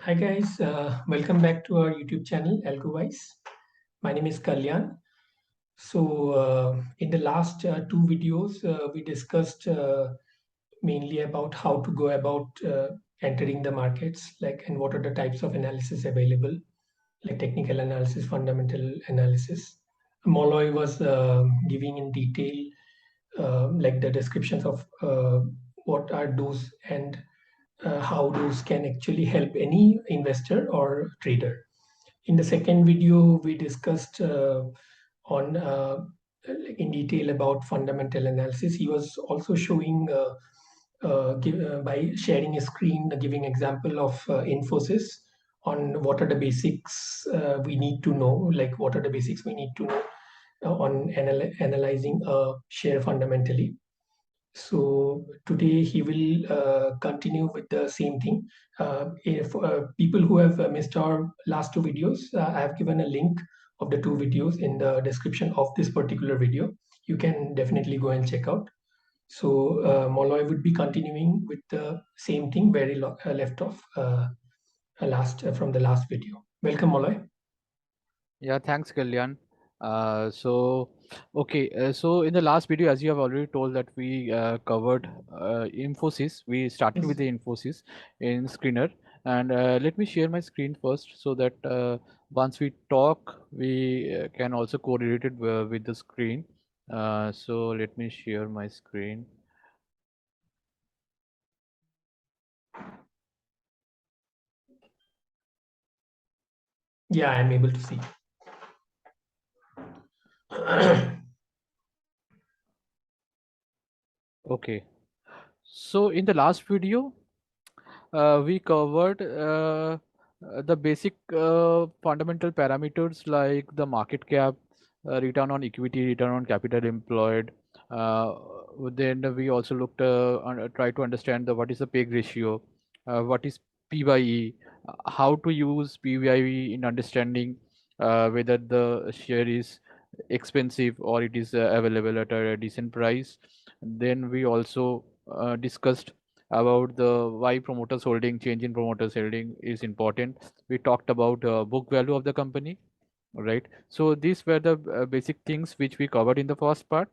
Hi guys, welcome back to our YouTube channel AlgoWise. My name is Kalyan. In the last two videos, we discussed mainly about how to go about entering the markets, like and what are the types of analysis available, like technical analysis, fundamental analysis. Molloy was giving in detail, like the descriptions of what are those and how those can actually help any investor or trader. In the second video, we discussed on in detail about fundamental analysis. He was also showing by sharing a screen, giving example of Infosys on what are the basics we need to know, like what are the basics we need to know on analyzing a share fundamentally. So today he will continue with the same thing. If people who have missed our last two videos, I have given a link of the two videos in the description of this particular video. You can definitely go and check out. So Molloy would be continuing with the same thing where he left off last from the last video. Welcome, Molloy. Yeah, thanks, Kalyan. So in the last video, as you have already told that we covered Infosys. We started with Yes. the Infosys in Screener, and let me share my screen first so that once we talk, we can also correlate it with the screen. So let me share my screen. Yeah, I'm able to see. Okay. So in the last video, we covered the basic fundamental parameters like the market cap, return on equity, return on capital employed. Uh, then we also looked try to understand what is the PEG ratio, what is P by E, how to use P by E in understanding whether the share is expensive or it is available at a decent price. Then we also discussed about the why promoters holding, change in promoters holding is important. We talked about book value of the company, right? So these were the basic things which we covered in the first part.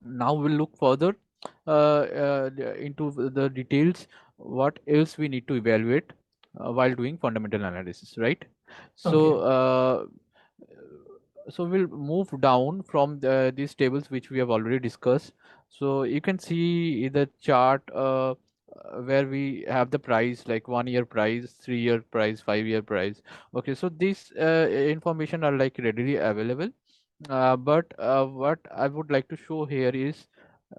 Now we'll look further into the details, what else we need to evaluate while doing fundamental analysis, right? Okay. So we'll move down from these tables which we have already discussed. So you can see in the chart where we have the price like 1 year price, 3 year price, 5 year price. Okay, so these information are like readily available. But what I would like to show here is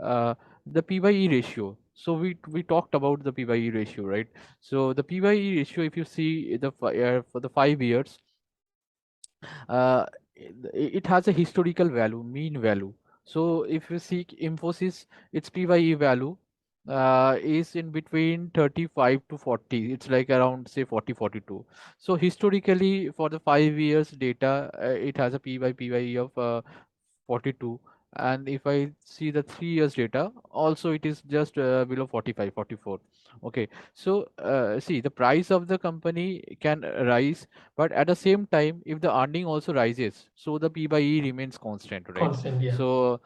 uh, the P by E ratio. So we talked about the P by E ratio, right? So the P by E ratio, if you see for the 5 years, uh, it has a historical value, mean value. So if you see Infosys, its PYE value is in between 35 to 40. It's like around say 40, 42. So historically, for the 5 years data, it has a P by PYE of 42. And if I see the 3 years data, also it is just below 45, 44. Okay, so see the price of the company can rise, but at the same time, if the earning also rises, so the P by E remains constant, right? Constant, yeah. So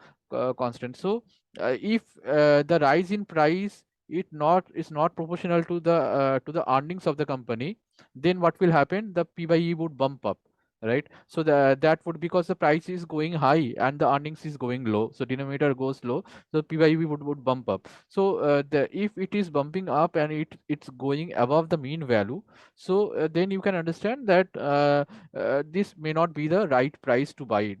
constant. So if the rise in price is not proportional to the earnings of the company, then what will happen? The P by E would bump up, right? So that would, because the price is going high and the earnings is going low, so denominator goes low, so P by E would bump up. So if it is bumping up and it's going above the mean value, so then you can understand that this may not be the right price to buy it.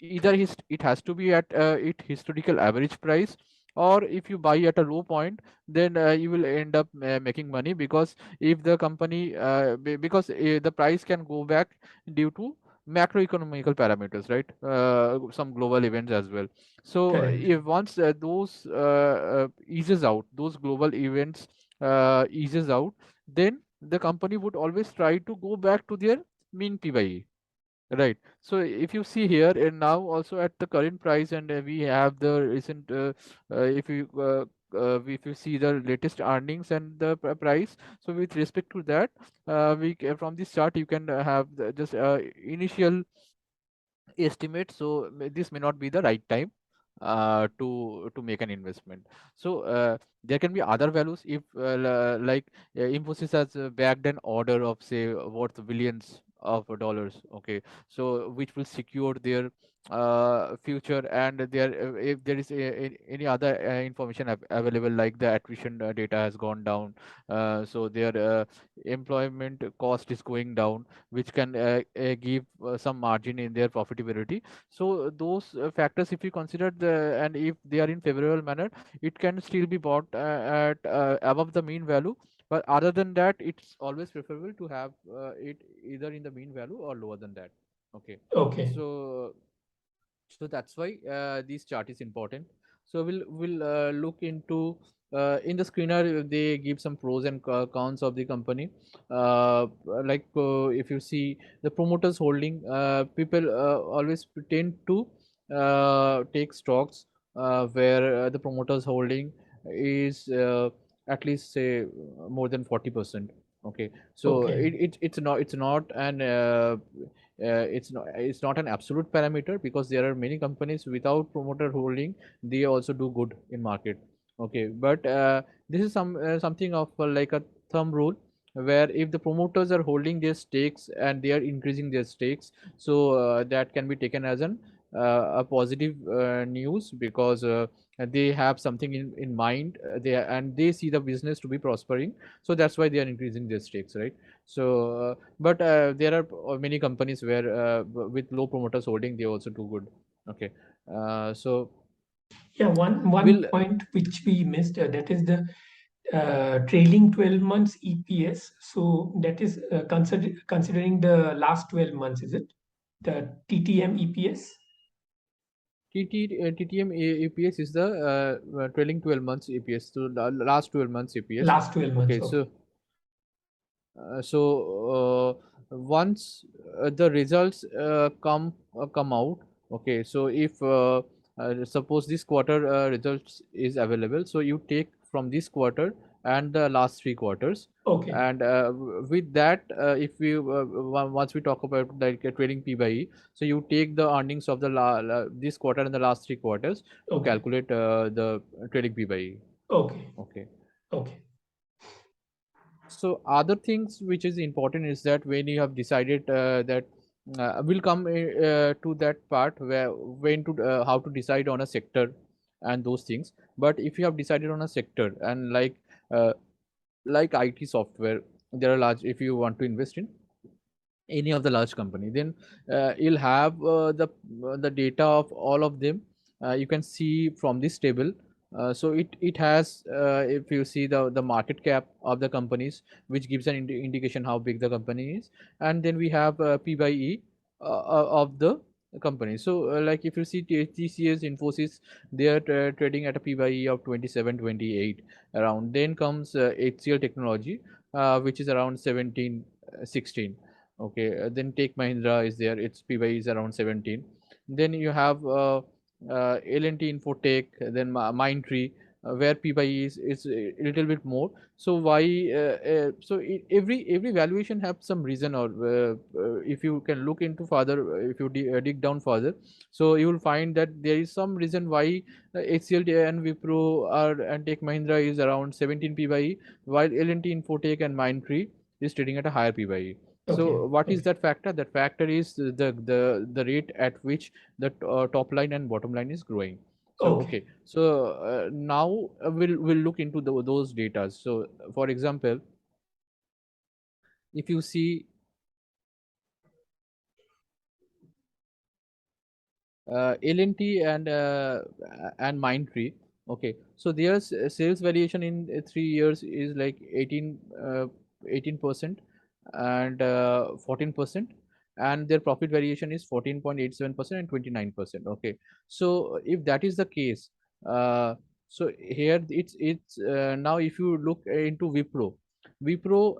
Either it has to be at it historical average price, or if you buy at a low point, then you will end up making money, because if the company because the price can go back due to macroeconomical parameters, right? Some global events as well. So Correct. if once those eases out, those global events eases out, then the company would always try to go back to their mean P by E. Right. So if you see here and now also at the current price, and we have the recent, if you if you see the latest earnings and the price, so with respect to that, from this chart you can have just initial estimate. So this may not be the right time to make an investment. So there can be other values if like Infosys has backed an order of say worth billions of dollars. Okay, so which will secure their future, and there if there is any other information available, like the attrition data has gone down, so their employment cost is going down, which can give some margin in their profitability. So those factors, if you consider and if they are in favorable manner, it can still be bought at above the mean value. But other than that, it's always preferable to have it either in the mean value or lower than that. Okay, Okay. so that's why this chart is important. So we'll look into in the screener they give some pros and cons of the company. If you see the promoters holding, people always tend to take stocks where the promoters holding is at least say more than 40%. Okay, so Okay. it's not an it's not an absolute parameter, because there are many companies without promoter holding, they also do good in market. Okay, but this is something of like a thumb rule, where if the promoters are holding their stakes and they are increasing their stakes, so that can be taken as a positive news, because they have something in mind, and they see the business to be prospering, so that's why they are increasing their stakes, right? So but there are many companies where with low promoters holding, they also do good. Okay, so Yeah, one will point which we missed, that is the trailing 12 months EPS. So that is considering the last 12 months, is it? The TTM EPS? TTM EPS is the trailing 12 months EPS, so last 12 months EPS. Last 12 months. Okay, Okay. once the results come out. Okay, so if suppose this quarter results is available, so you take from this quarter and the last 3 quarters, Okay. and with that, if we once we talk about like trading P by E, so you take the earnings of the this quarter and the last 3 quarters to Okay. calculate the trading P by E. Okay. Okay. Okay. So other things which is important is that when you have decided that we'll come to that part where when to how to decide on a sector and those things. But if you have decided on a sector, and uh, like IT software, there are large, if you want to invest in any of the large company, then you'll have the data of all of them. You can see from this table. So it has if you see the market cap of the companies, which gives an indication how big the company is, and then we have P by E of the company. So like if you see TCS, Infosys, they are trading at a P by E of 27, 28 around. Then comes HCL Technology, which is around 17, 16. Okay, then Take Mahindra is there. Its PY is around 17. Then you have L&T Infotech, then Mindtree, where PY is a little bit more. So why? Every valuation have some reason, or if you can look into further, if you dig down further, so you will find that there is some reason why HCL and Wipro are and Take Mahindra is around 17 PY, while L&T Infotech and Mindtree is trading at a higher PY. Okay. So what is Okay. that factor? That factor is the rate at which the top line and bottom line is growing. So Okay. okay, so now we'll look into those data. So for example, if you see L&T and Mindtree, okay, so their sales variation in 3 years is like 18% and 14%, and their profit variation is 14.87% and 29%. Okay, so if that is the case, uh, so here it's now if you look into Wipro, Wipro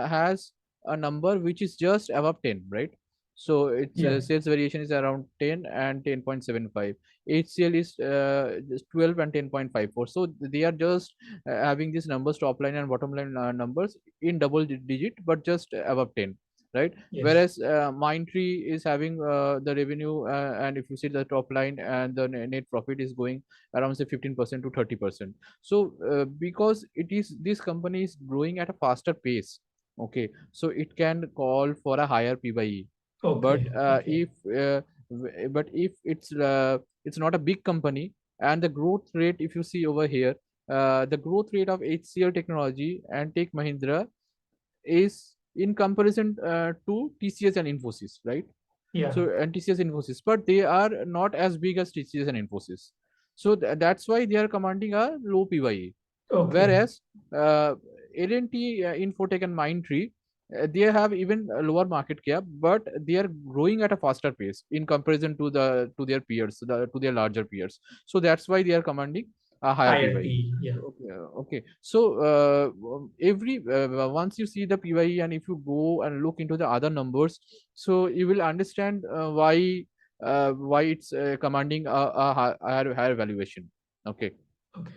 has a number which is just above 10, right? So its Yeah. sales variation is around 10 and 10.75. HCL is just 12 and 10.54. So they are just having these numbers, top line and bottom line numbers in double digit, but just above 10, right? Yes. Whereas Mindtree is having the revenue, and if you see the top line and the net profit is going around say 15% to 30%. So because it is, this company is growing at a faster pace, okay, so it can call for a higher P by E. But Okay. Okay. if it's not a big company, and the growth rate, if you see over here, the growth rate of HCL Technology and Tech Mahindra is in comparison to TCS and Infosys, right? Yeah. So and TCS, Infosys, but they are not as big as TCS and Infosys. So that's why they are commanding a low PYE. Okay. Whereas L&T, Infotech, and Mindtree, they have even a lower market cap, but they are growing at a faster pace in comparison to their peers, to their larger peers. So that's why they are commanding a higher Higher PYE. P. Yeah. Okay, okay. So every once you see the PYE, and if you go and look into the other numbers, so you will understand why it's commanding a higher valuation. Okay. Okay.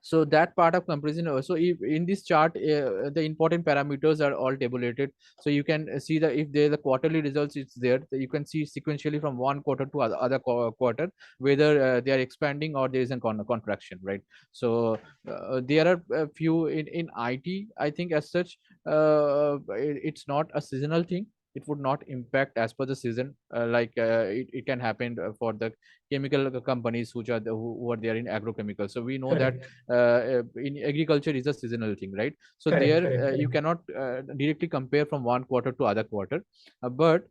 So that part of comparison also, if in this chart the important parameters are all tabulated, so you can see that if there the quarterly results, it's there, you can see sequentially from one quarter to other quarter, whether they are expanding or there is a contraction, right? So there are a few in IT, I think, as such, it's not a seasonal thing. It would not impact as per the season, it can happen for the chemical companies who are there in agrochemicals. So we know that Correct. in agriculture is a seasonal thing, right? So Correct. there Correct. you Correct. cannot directly compare from one quarter to other quarter. But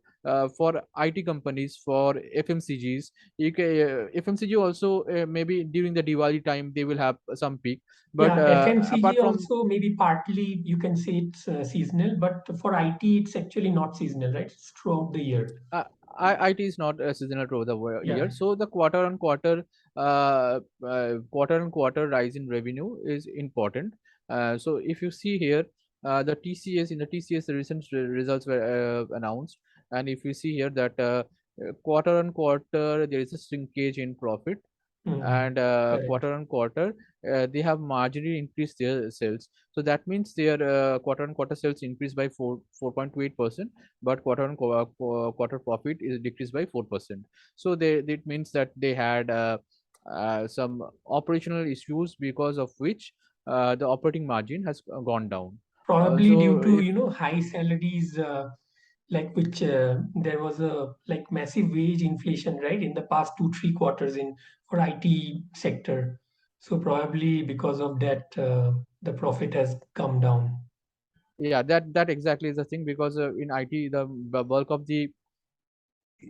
for IT companies, for FMCGs, FMCG also, maybe during the Diwali time they will have some peak. But Yeah, apart FMCG from also maybe partly you can say it's seasonal, but for IT it's actually not seasonal, right? It's throughout the year. uh, IT is not seasonal through the Yeah. year, so the quarter on quarter rise in revenue is important. So if you see here, the TCS, in the TCS, the recent results were announced, and if you see here that quarter on quarter there is a shrinkage in profit, Hmm. and Correct. quarter on quarter they have marginally increased their sales. So that means their quarter on quarter sales increased by 4.28%, but quarter profit is decreased by 4%. So it means that they had some operational issues, because of which the operating margin has gone down. Probably due So to, if high salaries, like which there was a like massive wage inflation, right, in the past 2 3 quarters in for IT sector. So probably because of that, the profit has come down. yeah, that exactly is the thing, because in IT the bulk of the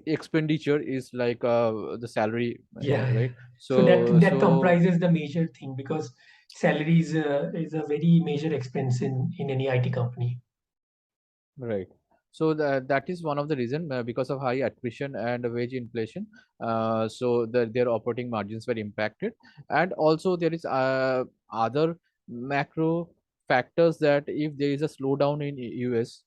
expenditure is like the salary, Yeah, yeah. right? So that that So comprises the major thing because salary is a very major expense in any IT company. right. So that is one of the reason, because of high attrition and wage inflation. So their operating margins were impacted, and also there is other macro factors, that if there is a slowdown in US,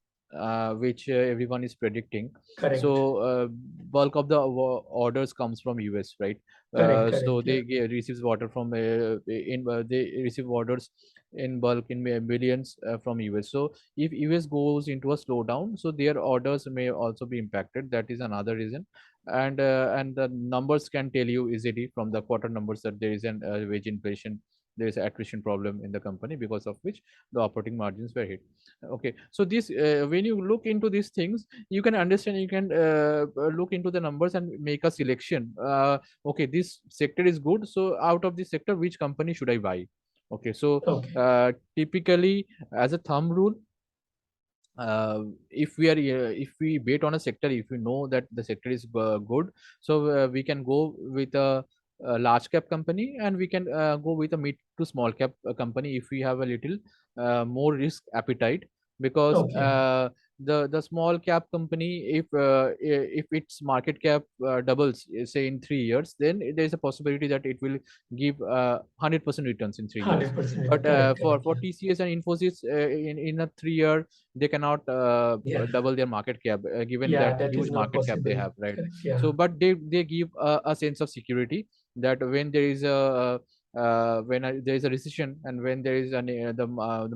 which everyone is predicting, Correct. so bulk of the orders comes from US, right? Correct. So Correct. Yeah. receives water from they receive orders in bulk in millions from US. So if US goes into a slowdown, so their orders may also be impacted. That is another reason. And the numbers can tell you easily from the quarter numbers that there is an wage inflation, there is an attrition problem in the company, because of which the operating margins were hit. Okay, so this when you look into these things, you can understand, you can look into the numbers and make a selection. Okay, this sector is good, so out of this sector, which company should I buy? Okay, so Okay. typically, as a thumb rule, if we bet on a sector, if we know that the sector is good, so we can go with a large cap company, and we can go with a mid to small cap company if we have a little more risk appetite, because Okay. the small cap company, if its market cap doubles, say in 3 years, then there is a possibility that it will give 100% returns in 3 years. 100%. But Correct. for Correct. for TCS and Infosys, in a 3 year, they cannot Yeah. double their market cap, given Yeah. that That is huge not market cap they possible. have, right? Correct. Yeah. So but they give a sense of security, that when there is a there is a recession, and when there is the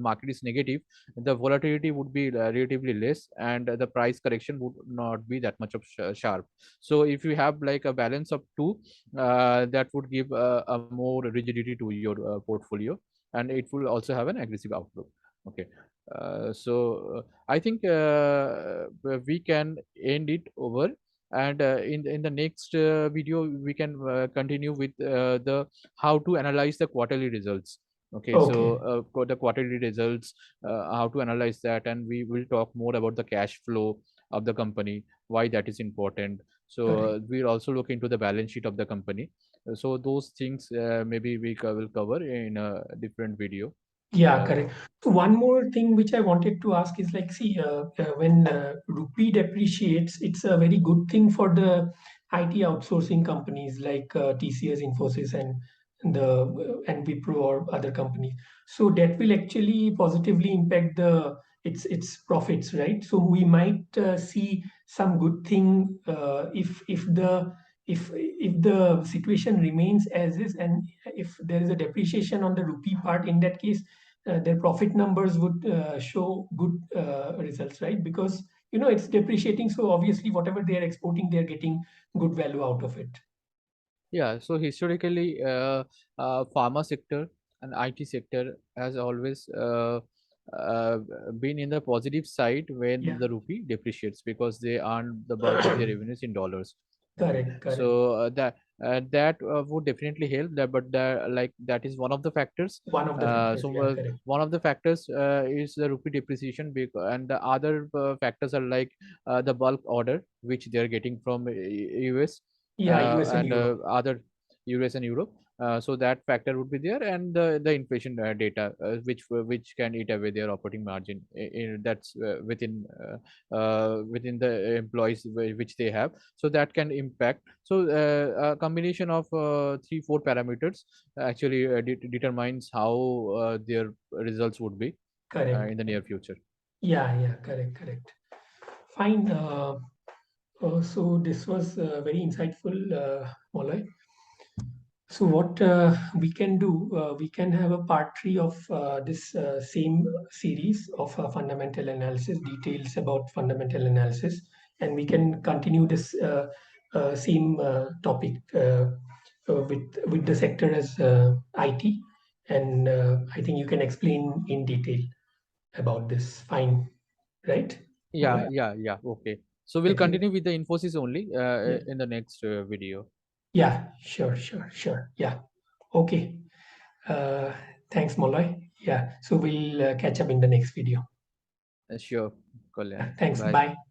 market is negative, the volatility would be relatively less, and the price correction would not be that much of sharp. So if you have like a balance of two, that would give a more rigidity to your portfolio, and it will also have an aggressive outlook. Okay. So I think we can end it over, and in the next video we can continue with the how to analyze the quarterly results. Okay, so Okay. the quarterly results, how to analyze that, and we will talk more about the cash flow of the company, why that is important. So Correct. we'll also look into the balance sheet of the company. So those things maybe will cover in a different video. Yeah, uh, correct. So one more thing which I wanted to ask is like, see, when rupee depreciates, it's a very good thing for the IT outsourcing companies like TCS, Infosys, and Wipro or other companies. So that will actually positively impact its profits, right? So we might see some good thing if the situation remains as is, and if there is a depreciation on the rupee part. In that case, their profit numbers would show good results, right? Because it's depreciating, so obviously whatever they are exporting, they are getting good value out of it. Yeah, so historically, pharma sector and IT sector has always uh, been in the positive side when Yeah. the rupee depreciates, because they earn the bulk of their revenues in dollars. Okay, Correct. Correct. so that would definitely help. That, but that is one of the factors. One of the factors. So Yeah. Correct. one of the factors is the rupee depreciation, and the other factors are like the bulk order which they are getting from US, Yeah. US and and Europe. other US and Europe. So that factor would be there, and the inflation data, which can eat away their operating margin. That's within the employees which they have. So that can impact. So a combination of 3-4 parameters actually determines how their results would be Correct. in the near future. Yeah. Yeah. Correct. Correct. Fine. So this was very insightful, Molloy. So what we can do, we can have a part three of this same series of fundamental analysis, details about fundamental analysis, and we can continue this same topic with the sector as IT, and I think you can explain in detail about this. Fine, right? Yeah, Molloy? yeah, yeah. Okay. So I we'll think, continue with the Infosys only yeah, in the next video. yeah, sure, sure, sure, yeah, okay. Uh, Thanks, Molloy. Yeah, so we'll catch up in the next video. Sure, Kalyan. Yeah, thanks. Bye. Bye.